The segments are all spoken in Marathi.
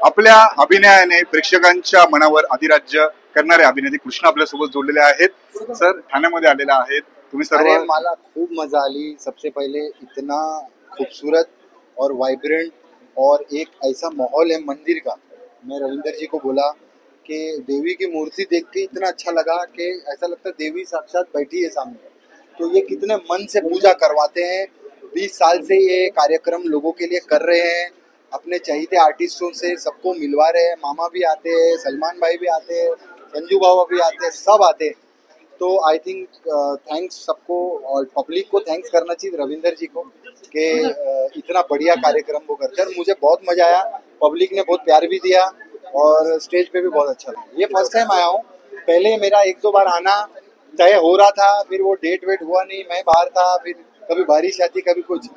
आपल्या अभिनयाने प्रेक्षकांच्या मनावर अधिराज्य करणारे अभिनेते कृष्ण आपल्यासोबत जोडलेले आहेत। सर ठाण्यामध्ये आलेले आहेत तुम्ही सर्व। अरे मला खूब मजा आली। सबसे पहले इतना खूबसूरत और वाइब्रेंट और एक ऐसा माहौल है मंदिर का। मैं रविंदर जी को बोला कि देवी की मूर्ति देख के इतना अच्छा लगा कि ऐसा लगता है देवी साक्षात बैठी है सामने। तो ये कितने मन से पूजा करवाते हैं। 20 साल से ये कार्यक्रम लोगों के लिए कर रहे हैं, अपने चहीते आर्टिस्टों से सबको मिलवा रहे हैं। मामा भी आते हैं, सलमान भाई भी आते हैं, संजू बाबा भी आते हैं, सब आते हैं। तो आई थिंक थैंक्स सबको और पब्लिक को थैंक्स करना चाहिए रविंदर जी को कि इतना बढ़िया कार्यक्रम वो करते हैं। मुझे बहुत मजा आया, पब्लिक ने बहुत प्यार भी दिया और स्टेज पे भी बहुत अच्छा लगा। ये फर्स्ट टाइम आया हूँ, पहले मेरा एक दो बार आना तय हो रहा था, फिर वो डेट वेट हुआ नहीं, मैं बाहर था, फिर कभी बारिश आती कभी कुछ,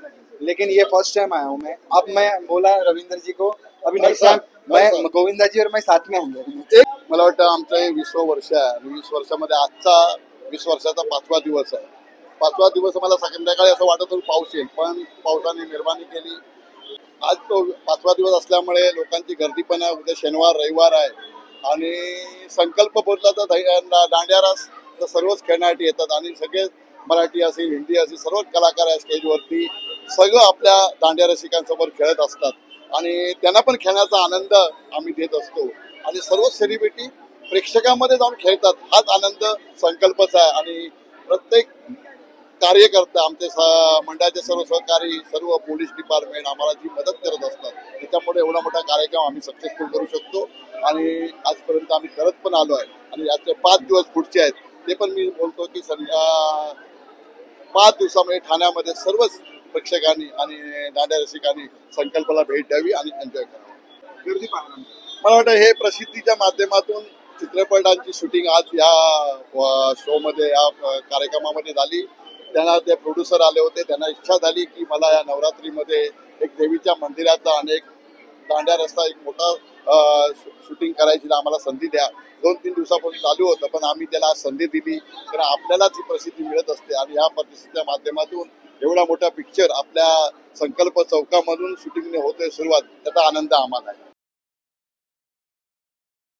लेकिन ये फर्स्ट टाइम आया हूँ मैं। अब मैं बोला रविंदर जी को अभी नेक्स्ट टाइम मैं गोविंदा जी और मैं साथ में आऊंगा। मला वाटतं आमचं हे 20वं वर्ष आहे आणि 20 वर्षामध्ये आजचा 20 वर्षाचा 5वा दिवस आहे। 5वा दिवस मला संध्याकाळी असं वाटत होतं पाऊस येईल, पण पावसाने मेहरबानी केली। आज तो 5वा दिवस असल्यामुळे लोकांची गर्दी पण आहे। उद्या शनिवार रविवार आहे आणि संकल्प बोलला तर दांडिया रास तर सर्वच खेळण्यासाठी येतात आणि सगळे मराठी असेल हिंदी असेल सर्व कलाकार आहे स्टेजवरती, सगळं आपल्या दांडिया रसिकांसोबत खेळत असतात आणि त्यांना पण खेळण्याचा आनंद आम्ही देत असतो आणि सर्व सेलिब्रिटी प्रेक्षकांमध्ये जाऊन खेळतात। हाच आनंद संकल्पच आहे आणि प्रत्येक कार्यकर्ता आमचे मंडळाचे सर्व सहकारी सर्व पोलीस डिपार्टमेंट आम्हाला जी मदत करत असतात, त्याच्यामुळे एवढा मोठा कार्यक्रम आम्ही सक्सेसफुल करू शकतो आणि आजपर्यंत आम्ही करत पण आलो आहे आणि याचे 5 दिवस पुढचे आहेत ते पण मी बोलतो की 5 दिवसामध्ये ठाण्यामध्ये सर्वच प्रेक्षकांनी आणि दांडिया रसिकांनी संकल्पाला भेट द्यावी आणि एन्जॉय करावं। गर्दी पाहणार मला वाटतं हे प्रसिद्धीच्या माध्यमातून चित्रपटांची शूटिंग आज या शो मध्ये या कार्यक्रमामध्ये झाली। त्यांना ते प्रोड्युसर आले होते, त्यांना इच्छा झाली की मला या नवरात्रीमध्ये एक देवीच्या मंदिराचा आणि एक दांडिया रस्ता एक मोठा शूटिंग करायची आम्हाला संधी द्या। 2-3 दिवसापासून चालू होतं पण आम्ही त्याला संधी दिली, कारण आपल्यालाच ही प्रसिद्धी मिळत असते आणि या प्रसिद्धीच्या माध्यमातून एवढा मोठा पिक्चर आपल्या संकल्प चौकामधून शूटिंगने होतोय सुरुवात, त्याचा आनंद आम्हाला आहे।